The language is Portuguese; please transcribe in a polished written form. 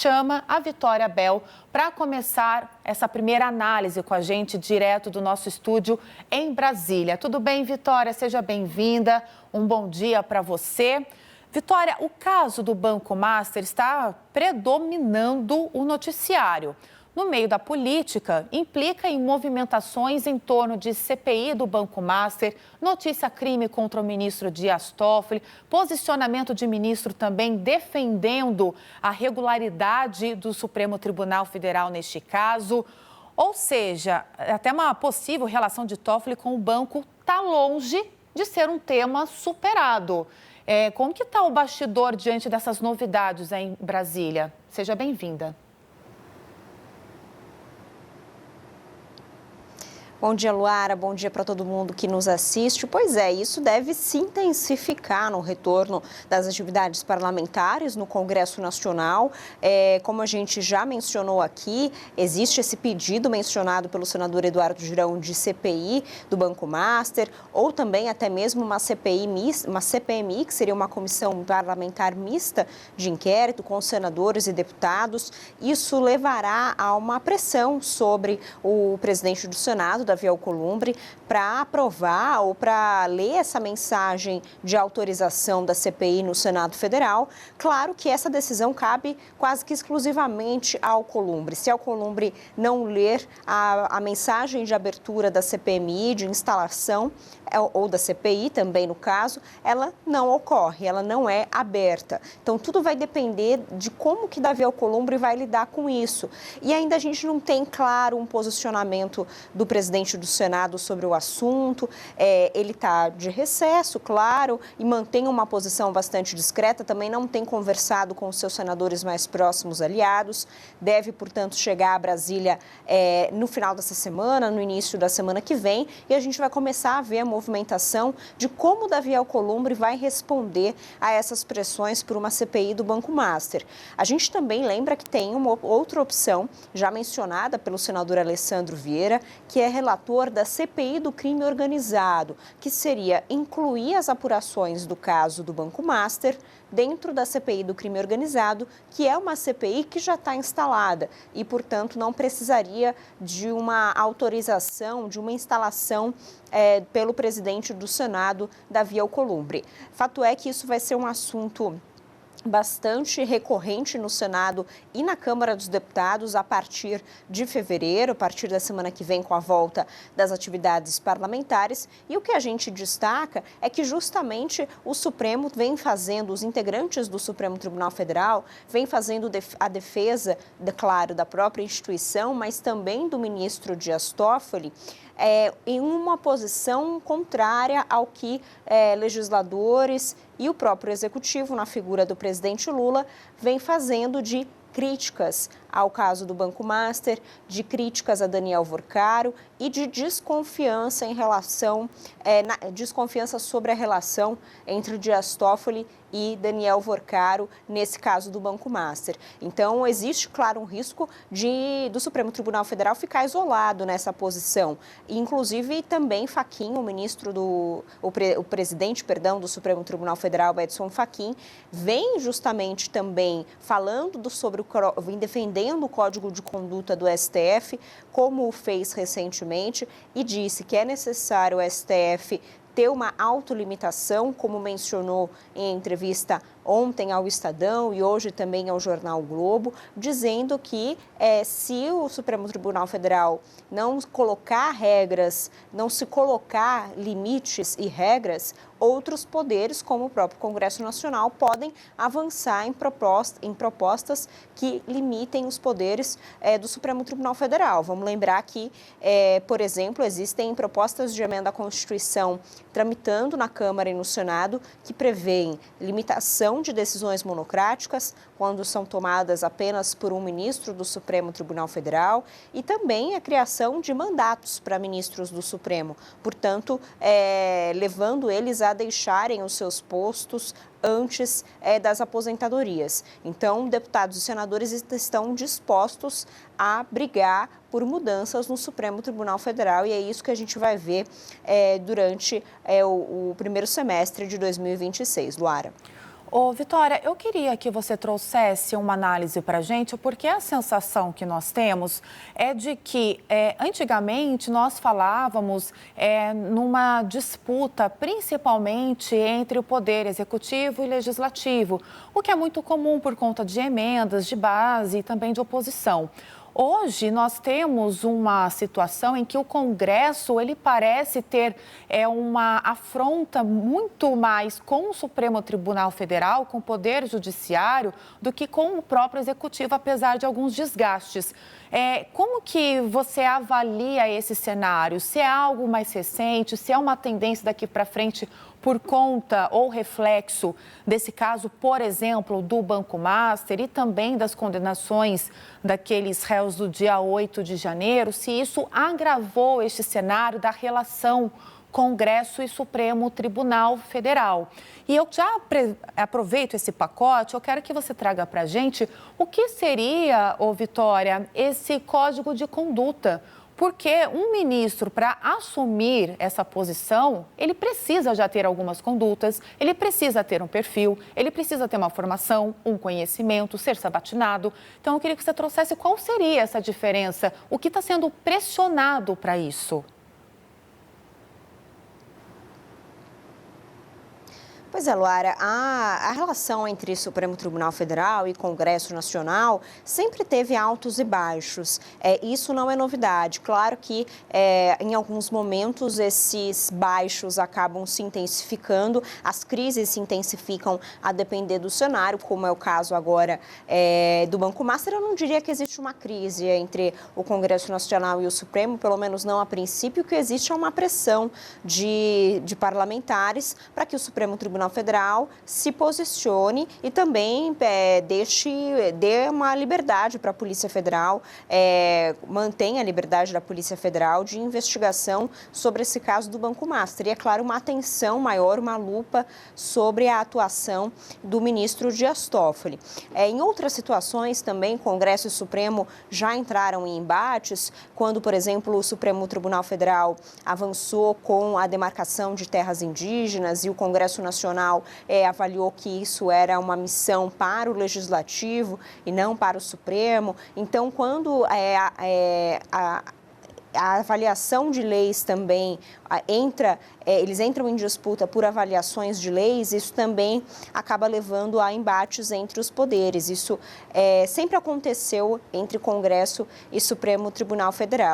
chama a Vitória Bel para começar essa primeira análise com a gente direto do nosso estúdio em Brasília. Tudo bem, Vitória? Seja bem-vinda. Um bom dia para você. Vitória, o caso do Banco Master está predominando o noticiário. No meio da política, implica em movimentações em torno de CPI do Banco Master, notícia-crime contra o ministro Dias Toffoli, posicionamento de ministro também defendendo a regularidade do Supremo Tribunal Federal neste caso. Ou seja, até uma possível relação de Toffoli com o banco está longe de ser um tema superado. Como que está o bastidor diante dessas novidades aí em Brasília? Seja bem-vinda. Bom dia, Luara. Bom dia para todo mundo que nos assiste. Pois é, isso deve se intensificar no retorno das atividades parlamentares no Congresso Nacional. Como a gente já mencionou aqui, existe esse pedido mencionado pelo senador Eduardo Girão de CPI do Banco Master, ou também até mesmo uma CPMI, que seria uma comissão parlamentar mista de inquérito com senadores e deputados. Isso levará a uma pressão sobre o presidente do Senado, Davi Alcolumbre, para aprovar ou para ler essa mensagem de autorização da CPI no Senado Federal. Claro que essa decisão cabe quase que exclusivamente ao Alcolumbre. Se Alcolumbre não ler a mensagem de abertura da CPMI, de instalação, ou da CPI também no caso, ela não ocorre, ela não é aberta. Então, tudo vai depender de como que Davi Alcolumbre vai lidar com isso. E ainda a gente não tem, claro, um posicionamento do presidente do Senado sobre o assunto. Ele está de recesso, claro, e mantém uma posição bastante discreta, também não tem conversado com os seus senadores mais próximos aliados. Deve, portanto, chegar a Brasília no final dessa semana, no início da semana que vem, e a gente vai começar a ver a movimentação de como Davi Alcolumbre vai responder a essas pressões por uma CPI do Banco Master. A gente também lembra que tem uma outra opção, já mencionada pelo senador Alessandro Vieira, que é relator da CPI do crime organizado, que seria incluir as apurações do caso do Banco Master dentro da CPI do crime organizado, que é uma CPI que já está instalada e, portanto, não precisaria de uma autorização, de uma instalação pelo presidente do Senado, Davi Alcolumbre. Fato é que isso vai ser um assunto bastante recorrente no Senado e na Câmara dos Deputados a partir de fevereiro, a partir da semana que vem, com a volta das atividades parlamentares. E o que a gente destaca é que justamente o Supremo vem fazendo, os integrantes do Supremo Tribunal Federal vem fazendo a defesa, claro, da própria instituição, mas também do ministro Dias Toffoli, em uma posição contrária ao que legisladores e o próprio executivo, na figura do presidente Lula, vem fazendo de críticas ao caso do Banco Master, de críticas a Daniel Vorcaro e de desconfiança desconfiança sobre a relação entre Dias Toffoli e Daniel Vorcaro nesse caso do Banco Master. Então, existe, claro, um risco do Supremo Tribunal Federal ficar isolado nessa posição. Inclusive, também Fachin, o presidente do Supremo Tribunal Federal, Edson Fachin, vem justamente também vem defendendo o Código de Conduta do STF, como o fez recentemente, e disse que é necessário o STF ter uma autolimitação, como mencionou em entrevista ontem ao Estadão e hoje também ao jornal o Globo, dizendo que se o Supremo Tribunal Federal não colocar regras, não se colocar limites e regras, outros poderes, como o próprio Congresso Nacional, podem avançar em propostas que limitem os poderes do Supremo Tribunal Federal. Vamos lembrar que, por exemplo, existem propostas de emenda à Constituição tramitando na Câmara e no Senado que prevêem limitação de decisões monocráticas, quando são tomadas apenas por um ministro do Supremo Tribunal Federal, e também a criação de mandatos para ministros do Supremo, portanto, levando eles a deixarem os seus postos antes das aposentadorias. Então, deputados e senadores estão dispostos a brigar por mudanças no Supremo Tribunal Federal, e é isso que a gente vai ver durante o primeiro semestre de 2026. Luara. Ô, Vitória, eu queria que você trouxesse uma análise para a gente, porque a sensação que nós temos é de que, antigamente, nós falávamos numa disputa, principalmente entre o Poder Executivo e Legislativo, o que é muito comum por conta de emendas de base e também de oposição. Hoje, nós temos uma situação em que o Congresso, ele parece ter uma afronta muito mais com o Supremo Tribunal Federal, com o Poder Judiciário, do que com o próprio Executivo, apesar de alguns desgastes. Como que você avalia esse cenário? Se é algo mais recente, se é uma tendência daqui para frente por conta ou reflexo desse caso, por exemplo, do Banco Master e também das condenações daqueles réus do dia 8 de janeiro, se isso agravou este cenário da relação Congresso e Supremo Tribunal Federal. E eu já aproveito esse pacote, eu quero que você traga para a gente o que seria, Vitória, esse código de conduta. Porque um ministro, para assumir essa posição, ele precisa já ter algumas condutas, ele precisa ter um perfil, ele precisa ter uma formação, um conhecimento, ser sabatinado. Então, eu queria que você trouxesse qual seria essa diferença, o que está sendo pressionado para isso. Pois é, Luara, a relação entre Supremo Tribunal Federal e Congresso Nacional sempre teve altos e baixos. Isso não é novidade. Claro que em alguns momentos esses baixos acabam se intensificando, as crises se intensificam a depender do cenário, como é o caso agora do Banco Master. Eu não diria que existe uma crise entre o Congresso Nacional e o Supremo, pelo menos não a princípio. O que existe é uma pressão de parlamentares para que o Supremo Tribunal Federal se posicione e também dê uma liberdade para a Polícia Federal, mantenha a liberdade da Polícia Federal de investigação sobre esse caso do Banco Master. E, é claro, uma atenção maior, uma lupa sobre a atuação do ministro Dias Toffoli. Em outras situações também, Congresso e Supremo já entraram em embates, quando, por exemplo, o Supremo Tribunal Federal avançou com a demarcação de terras indígenas e o Congresso Nacional avaliou que isso era uma missão para o Legislativo e não para o Supremo. Então, quando a avaliação de leis também eles entram em disputa por avaliações de leis, isso também acaba levando a embates entre os poderes. Isso sempre aconteceu entre Congresso e Supremo Tribunal Federal.